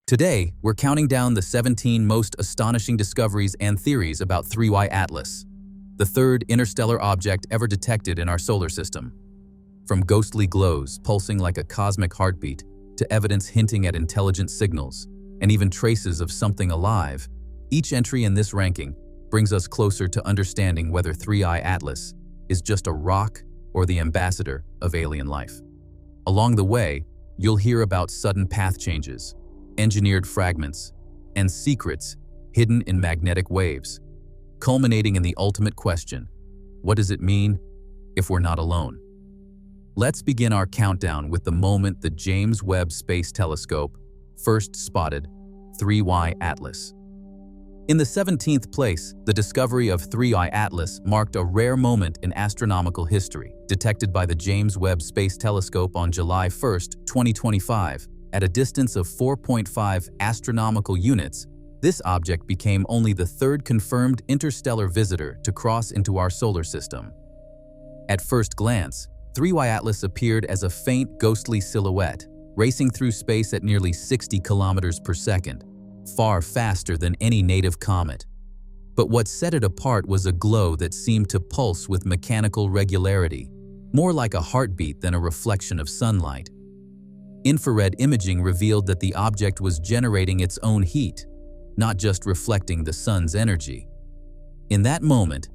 Today, we're counting down the 17 most astonishing discoveries and theories about 3Y Atlas, the third interstellar object ever detected in our solar system. From ghostly glows pulsing like a cosmic heartbeat to evidence hinting at intelligent signals and even traces of something alive, each entry in this ranking brings us closer to understanding whether 3I Atlas is just a rock or the ambassador of alien life. Along the way, you'll hear about sudden path changes, engineered fragments, and secrets hidden in magnetic waves, culminating in the ultimate question: what does it mean if we're not alone? Let's begin our countdown with the moment the James Webb Space Telescope first spotted 3Y Atlas. In the 17th place, the discovery of 3I Atlas marked a rare moment in astronomical history. Detected by the James Webb Space Telescope on July 1, 2025, at a distance of 4.5 astronomical units, this object became only the third confirmed interstellar visitor to cross into our solar system. At first glance, 3Y Atlas appeared as a faint, ghostly silhouette, racing through space at nearly 60 kilometers per second, far faster than any native comet. But what set it apart was a glow that seemed to pulse with mechanical regularity, more like a heartbeat than a reflection of sunlight. Infrared imaging revealed that the object was generating its own heat, not just reflecting the sun's energy. In that moment,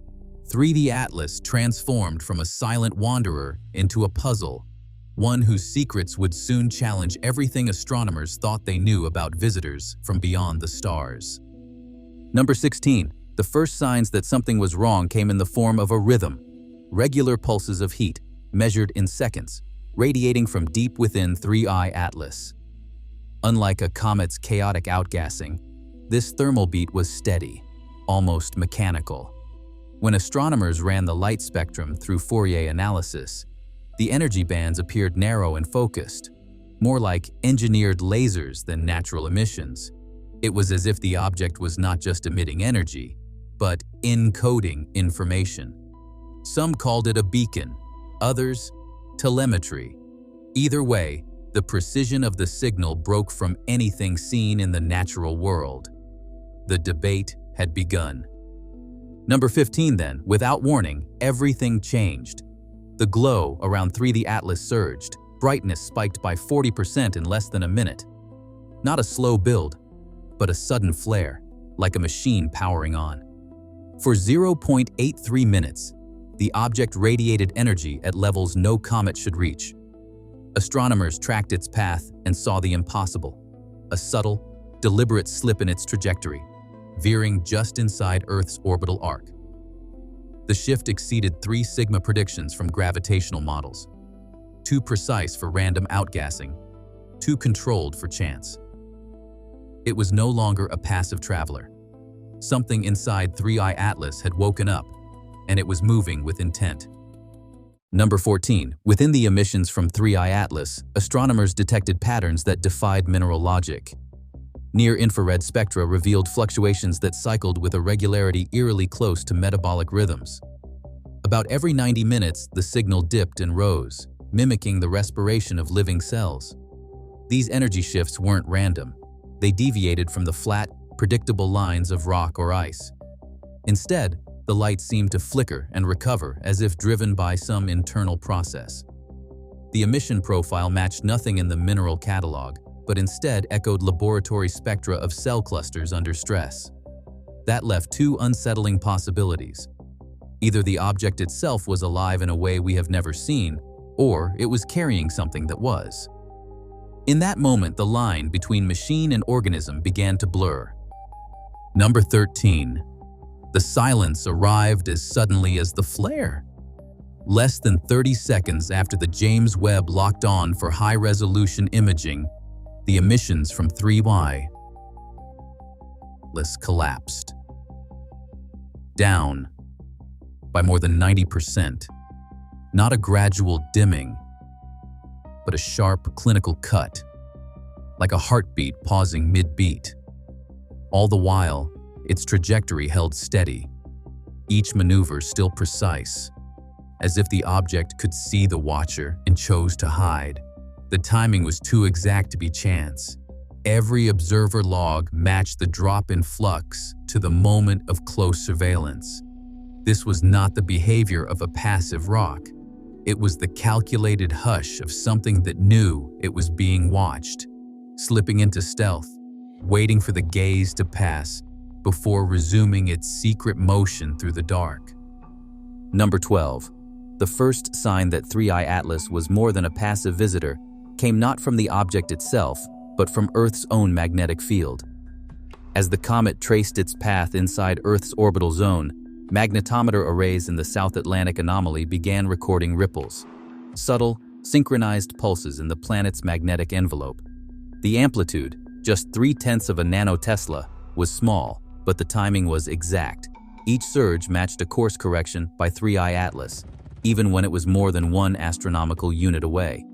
3D Atlas transformed from a silent wanderer into a puzzle, one whose secrets would soon challenge everything astronomers thought they knew about visitors from beyond the stars. Number 16. The first signs that something was wrong came in the form of a rhythm, regular pulses of heat, measured in seconds, radiating from deep within 3I Atlas. Unlike a comet's chaotic outgassing, this thermal beat was steady, almost mechanical. When astronomers ran the light spectrum through Fourier analysis, the energy bands appeared narrow and focused, more like engineered lasers than natural emissions. It was as if the object was not just emitting energy, but encoding information. Some called it a beacon, others telemetry. Either way, the precision of the signal broke from anything seen in the natural world. The debate had begun. Number 15 then, without warning, everything changed. The glow around 3D Atlas surged, brightness spiked by 40% in less than a minute. Not a slow build, but a sudden flare, like a machine powering on. For 0.83 minutes, the object radiated energy at levels no comet should reach. Astronomers tracked its path and saw the impossible: a subtle, deliberate slip in its trajectory, veering just inside Earth's orbital arc. The shift exceeded 3 sigma predictions from gravitational models, too precise for random outgassing, too controlled for chance. It was no longer a passive traveler. Something inside 3I Atlas had woken up, and it was moving with intent. Number 14. Within the emissions from 3I Atlas, astronomers detected patterns that defied mineral logic. Near-infrared spectra revealed fluctuations that cycled with a regularity eerily close to metabolic rhythms. About every 90 minutes, the signal dipped and rose, mimicking the respiration of living cells. These energy shifts weren't random. They deviated from the flat, predictable lines of rock or ice. Instead, the light seemed to flicker and recover as if driven by some internal process. The emission profile matched nothing in the mineral catalog, but instead echoed laboratory spectra of cell clusters under stress. That left 2 unsettling possibilities. Either the object itself was alive in a way we have never seen, or it was carrying something that was. In that moment, the line between machine and organism began to blur. Number 13. The silence arrived as suddenly as the flare. Less than 30 seconds after the James Webb locked on for high-resolution imaging, the emissions from 3Y Atlas collapsed. Down by more than 90%. Not a gradual dimming, but a sharp clinical cut, like a heartbeat pausing mid-beat. All the while, its trajectory held steady, each maneuver still precise, as if the object could see the watcher and chose to hide. The timing was too exact to be chance. Every observer log matched the drop in flux to the moment of close surveillance. This was not the behavior of a passive rock. It was the calculated hush of something that knew it was being watched, slipping into stealth, waiting for the gaze to pass before resuming its secret motion through the dark. Number 12. The first sign that 3I Atlas was more than a passive visitor came not from the object itself, but from Earth's own magnetic field. As the comet traced its path inside Earth's orbital zone, magnetometer arrays in the South Atlantic anomaly began recording ripples, subtle, synchronized pulses in the planet's magnetic envelope. The amplitude, just 0.3 of a nanotesla, was small, but the timing was exact. Each surge matched a course correction by 3I Atlas, even when it was more than 1 astronomical unit away.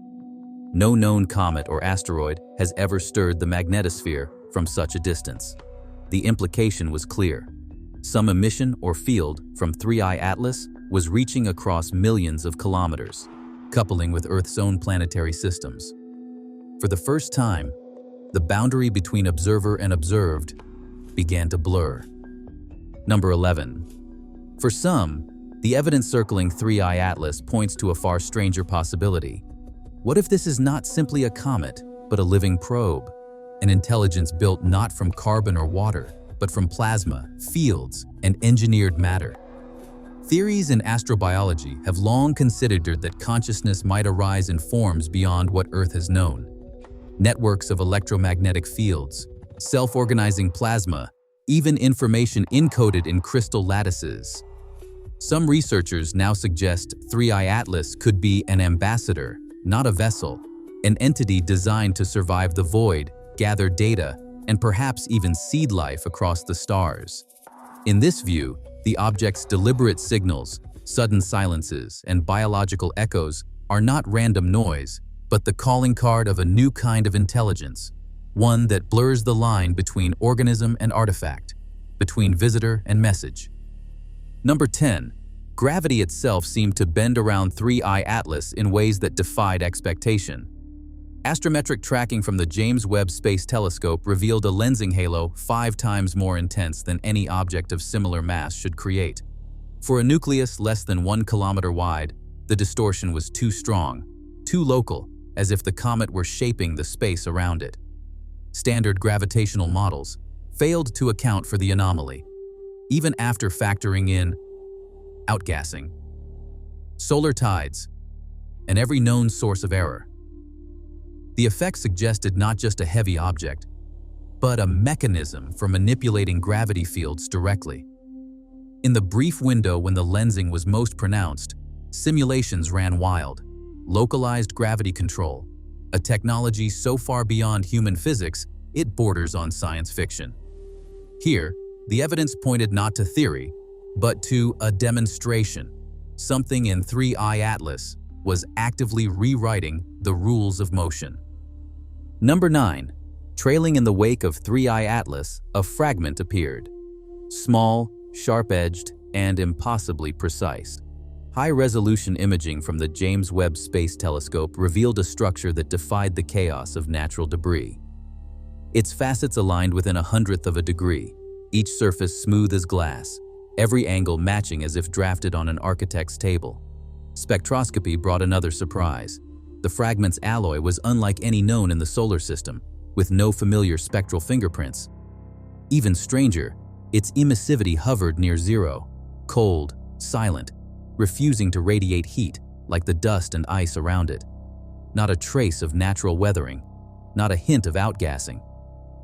No known comet or asteroid has ever stirred the magnetosphere from such a distance. The implication was clear. Some emission or field from 3I Atlas was reaching across millions of kilometers, coupling with Earth's own planetary systems. For the first time, the boundary between observer and observed began to blur. Number 11. For some, the evidence circling 3I Atlas points to a far stranger possibility. What if this is not simply a comet, but a living probe? An intelligence built not from carbon or water, but from plasma, fields, and engineered matter. Theories in astrobiology have long considered that consciousness might arise in forms beyond what Earth has known. Networks of electromagnetic fields, self-organizing plasma, even information encoded in crystal lattices. Some researchers now suggest 3I Atlas could be an ambassador, not a vessel, an entity designed to survive the void, gather data, and perhaps even seed life across the stars. In this view, the object's deliberate signals, sudden silences, and biological echoes are not random noise, but the calling card of a new kind of intelligence, one that blurs the line between organism and artifact, between visitor and message. Number 10. Gravity itself seemed to bend around 3I Atlas in ways that defied expectation. Astrometric tracking from the James Webb Space Telescope revealed a lensing halo 5 times more intense than any object of similar mass should create. For a nucleus less than 1 kilometer wide, the distortion was too strong, too local, as if the comet were shaping the space around it. Standard gravitational models failed to account for the anomaly, even after factoring in outgassing, solar tides, and every known source of error. The effect suggested not just a heavy object, but a mechanism for manipulating gravity fields directly. In the brief window when the lensing was most pronounced, simulations ran wild. Localized gravity control, a technology so far beyond human physics, it borders on science fiction. Here, the evidence pointed not to theory, but to a demonstration. Something in 3I Atlas was actively rewriting the rules of motion. Number 9. Trailing in the wake of 3I Atlas, a fragment appeared. Small, sharp-edged, and impossibly precise. High-resolution imaging from the James Webb Space Telescope revealed a structure that defied the chaos of natural debris. Its facets aligned within 1/100th of a degree, each surface smooth as glass, every angle matching as if drafted on an architect's table. Spectroscopy brought another surprise. The fragment's alloy was unlike any known in the solar system, with no familiar spectral fingerprints. Even stranger, its emissivity hovered near zero, cold, silent, refusing to radiate heat like the dust and ice around it. Not a trace of natural weathering, not a hint of outgassing.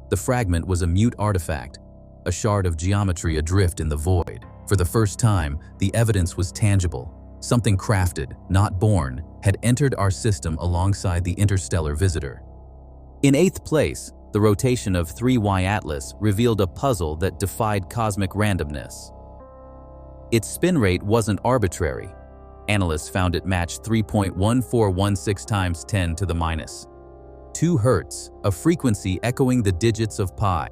The fragment was a mute artifact, a shard of geometry adrift in the void. For the first time, the evidence was tangible. Something crafted, not born, had entered our system alongside the interstellar visitor. In 8th place, the rotation of 3Y Atlas revealed a puzzle that defied cosmic randomness. Its spin rate wasn't arbitrary. Analysts found it matched 3.1416 times 10 to the minus 2 Hz, a frequency echoing the digits of pi.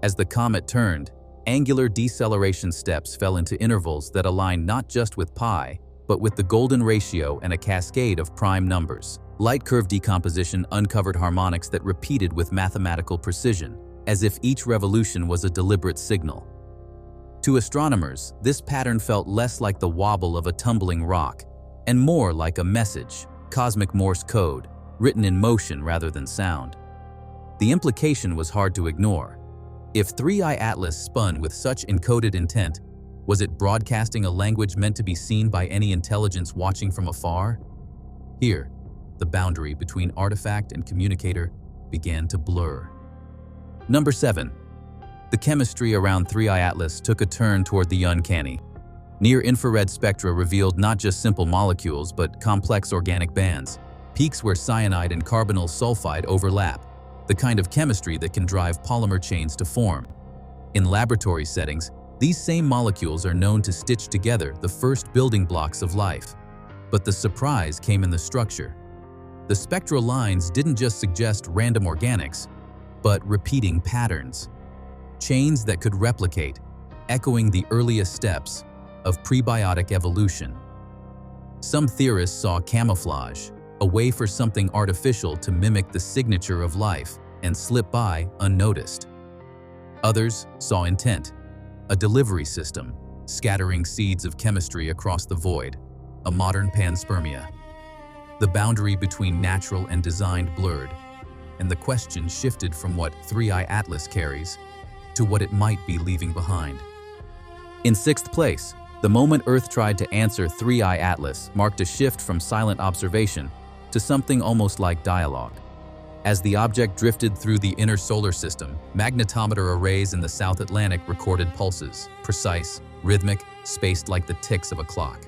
As the comet turned, angular deceleration steps fell into intervals that aligned not just with pi, but with the golden ratio and a cascade of prime numbers, Light curve decomposition uncovered harmonics that repeated with mathematical precision, as if each revolution was a deliberate signal. To astronomers, this pattern felt less like the wobble of a tumbling rock, and more like a message, cosmic Morse code, written in motion rather than sound. The implication was hard to ignore. If 3I Atlas spun with such encoded intent, was it broadcasting a language meant to be seen by any intelligence watching from afar? Here, the boundary between artifact and communicator began to blur. Number 7. The chemistry around 3I Atlas took a turn toward the uncanny. Near-infrared spectra revealed not just simple molecules but complex organic bands, peaks where cyanide and carbonyl sulfide overlap, the kind of chemistry that can drive polymer chains to form. In laboratory settings, these same molecules are known to stitch together the first building blocks of life. But the surprise came in the structure. The spectral lines didn't just suggest random organics, but repeating patterns. Chains that could replicate, echoing the earliest steps of prebiotic evolution. Some theorists saw camouflage, a way for something artificial to mimic the signature of life and slip by unnoticed. Others saw intent, a delivery system, scattering seeds of chemistry across the void, a modern panspermia. The boundary between natural and designed blurred, and the question shifted from what 3I Atlas carries to what it might be leaving behind. In sixth place, the moment Earth tried to answer 3I Atlas marked a shift from silent observation to something almost like dialogue. As the object drifted through the inner solar system, magnetometer arrays in the South Atlantic recorded pulses, precise, rhythmic, spaced like the ticks of a clock.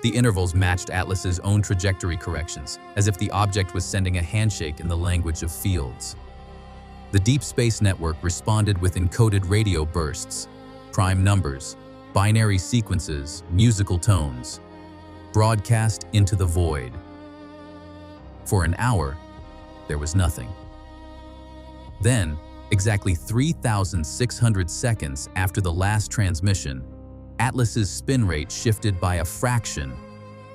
The intervals matched Atlas's own trajectory corrections, as if the object was sending a handshake in the language of fields. The Deep Space Network responded with encoded radio bursts, prime numbers, binary sequences, musical tones, broadcast into the void. For an hour, there was nothing. Then, exactly 3,600 seconds after the last transmission, Atlas's spin rate shifted by a fraction,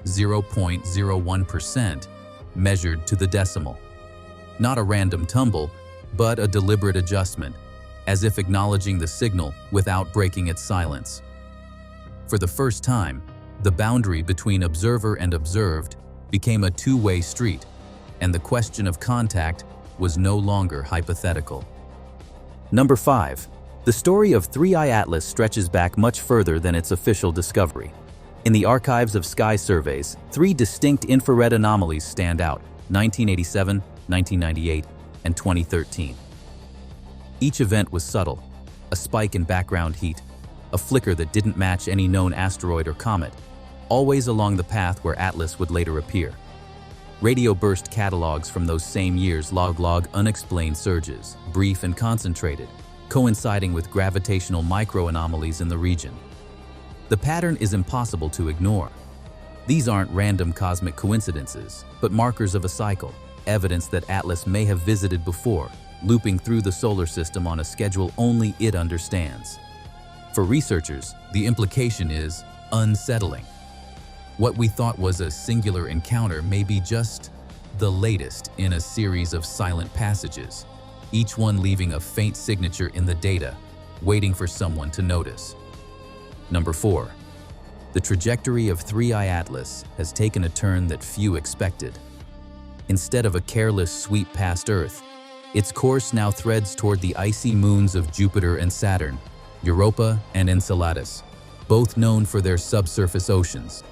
0.01%, measured to the decimal. Not a random tumble, but a deliberate adjustment, as if acknowledging the signal without breaking its silence. For the first time, the boundary between observer and observed became a two-way street, and the question of contact was no longer hypothetical. Number 5. The story of 3I Atlas stretches back much further than its official discovery. In the archives of sky surveys, 3 distinct infrared anomalies stand out: 1987, 1998, and 2013. Each event was subtle: a spike in background heat, a flicker that didn't match any known asteroid or comet, always along the path where Atlas would later appear. Radio burst catalogs from those same years log unexplained surges, brief and concentrated, coinciding with gravitational microanomalies in the region. The pattern is impossible to ignore. These aren't random cosmic coincidences, but markers of a cycle, evidence that Atlas may have visited before, looping through the solar system on a schedule only it understands. For researchers, the implication is unsettling. What we thought was a singular encounter may be just the latest in a series of silent passages, each one leaving a faint signature in the data, waiting for someone to notice. Number 4. The trajectory of 3I Atlas has taken a turn that few expected. Instead of a careless sweep past Earth, its course now threads toward the icy moons of Jupiter and Saturn, Europa and Enceladus, both known for their subsurface oceans.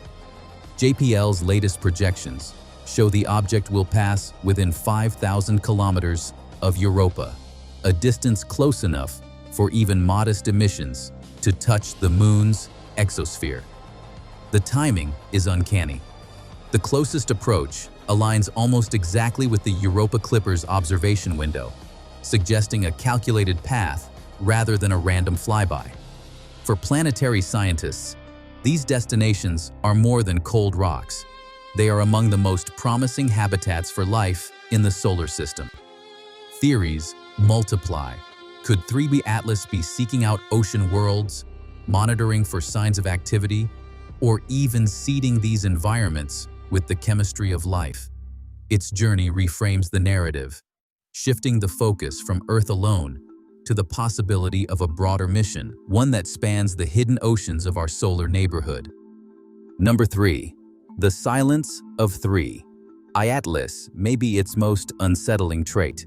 JPL's latest projections show the object will pass within 5,000 kilometers of Europa, a distance close enough for even modest emissions to touch the Moon's exosphere. The timing is uncanny. The closest approach aligns almost exactly with the Europa Clipper's observation window, suggesting a calculated path rather than a random flyby. For planetary scientists, these destinations are more than cold rocks. They are among the most promising habitats for life in the solar system. Theories multiply. Could 3I Atlas be seeking out ocean worlds, monitoring for signs of activity, or even seeding these environments with the chemistry of life? Its journey reframes the narrative, shifting the focus from Earth alone to the possibility of a broader mission, one that spans the hidden oceans of our solar neighborhood. Number 3. The silence of 3I Atlas may be its most unsettling trait.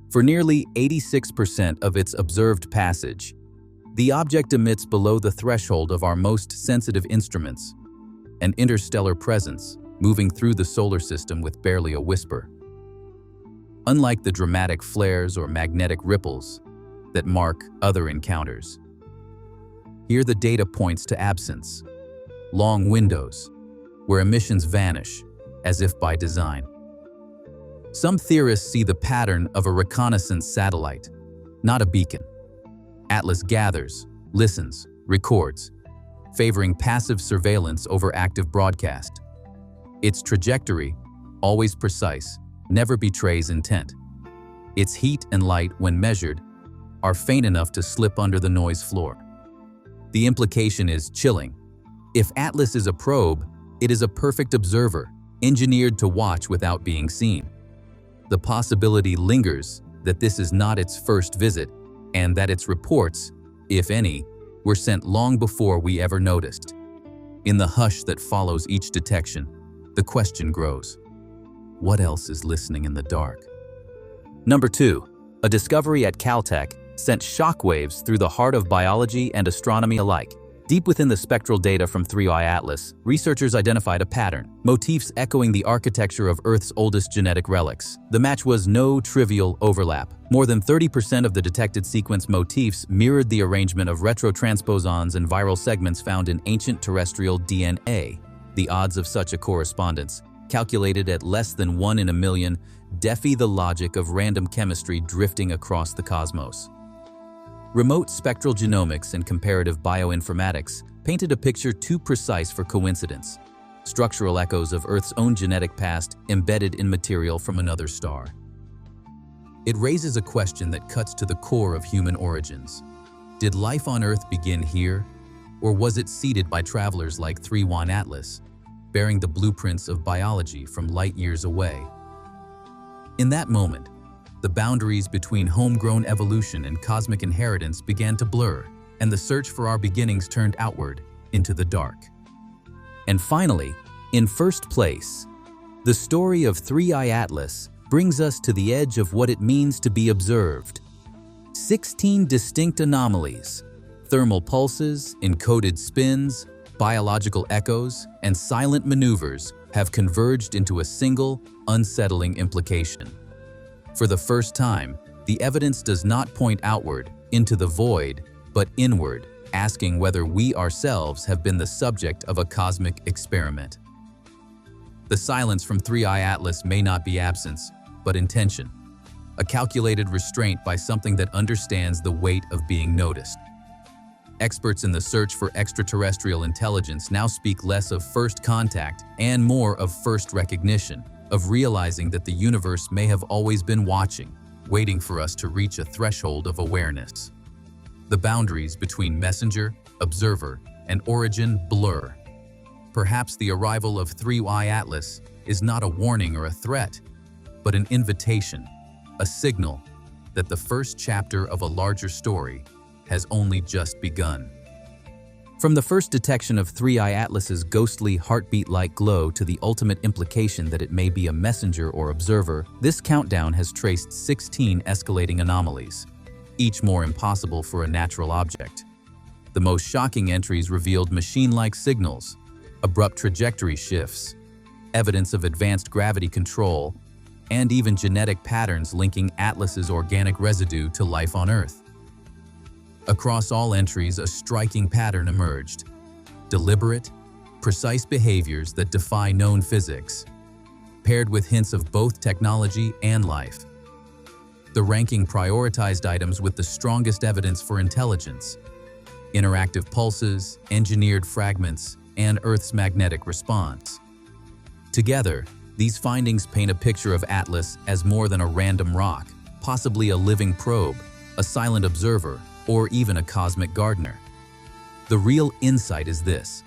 For nearly 86% of its observed passage, the object emits below the threshold of our most sensitive instruments, an interstellar presence moving through the solar system with barely a whisper. Unlike the dramatic flares or magnetic ripples that mark other encounters, here the data points to absence, long windows where emissions vanish as if by design. Some theorists see the pattern of a reconnaissance satellite, not a beacon. Atlas gathers, listens, records, favoring passive surveillance over active broadcast. Its trajectory, always precise, never betrays intent. Its heat and light, when measured, are faint enough to slip under the noise floor. The implication is chilling. If Atlas is a probe, it is a perfect observer, engineered to watch without being seen. The possibility lingers that this is not its first visit, and that its reports, if any, were sent long before we ever noticed. In the hush that follows each detection, the question grows: what else is listening in the dark? Number 2. A discovery at Caltech sent shockwaves through the heart of biology and astronomy alike. Deep within the spectral data from 3I Atlas, researchers identified a pattern, motifs echoing the architecture of Earth's oldest genetic relics. The match was no trivial overlap. More than 30% of the detected sequence motifs mirrored the arrangement of retrotransposons and viral segments found in ancient terrestrial DNA. The odds of such a correspondence, calculated at less than 1 in a million, defy the logic of random chemistry drifting across the cosmos. Remote spectral genomics and comparative bioinformatics painted a picture too precise for coincidence, structural echoes of Earth's own genetic past embedded in material from another star. It raises a question that cuts to the core of human origins. Did life on Earth begin here, or was it seeded by travelers like 3I Atlas, bearing the blueprints of biology from light years away? In that moment, the boundaries between homegrown evolution and cosmic inheritance began to blur, and the search for our beginnings turned outward into the dark. And finally, in first place, the story of 3I Atlas brings us to the edge of what it means to be observed. 16 distinct anomalies, thermal pulses, encoded spins, biological echoes, and silent maneuvers have converged into a single, unsettling implication. For the first time, the evidence does not point outward, into the void, but inward, asking whether we ourselves have been the subject of a cosmic experiment. The silence from 3I Atlas may not be absence, but intention, a calculated restraint by something that understands the weight of being noticed. Experts in the search for extraterrestrial intelligence now speak less of first contact and more of first recognition, of realizing that the universe may have always been watching, waiting for us to reach a threshold of awareness. The boundaries between messenger, observer, and origin blur. Perhaps the arrival of 3I Atlas is not a warning or a threat, but an invitation, a signal that the first chapter of a larger story has only just begun. From the first detection of 3I Atlas's ghostly, heartbeat-like glow to the ultimate implication that it may be a messenger or observer, this countdown has traced 16 escalating anomalies, each more impossible for a natural object. The most shocking entries revealed machine-like signals, abrupt trajectory shifts, evidence of advanced gravity control, and even genetic patterns linking Atlas's organic residue to life on Earth. Across all entries, a striking pattern emerged: deliberate, precise behaviors that defy known physics, paired with hints of both technology and life. The ranking prioritized items with the strongest evidence for intelligence: interactive pulses, engineered fragments, and Earth's magnetic response. Together, these findings paint a picture of Atlas as more than a random rock, possibly a living probe, a silent observer, or even a cosmic gardener. The real insight is this: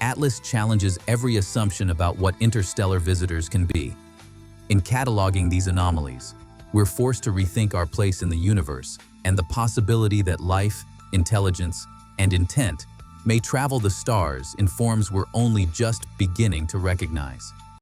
Atlas challenges every assumption about what interstellar visitors can be. In cataloging these anomalies, we're forced to rethink our place in the universe and the possibility that life, intelligence, and intent may travel the stars in forms we're only just beginning to recognize.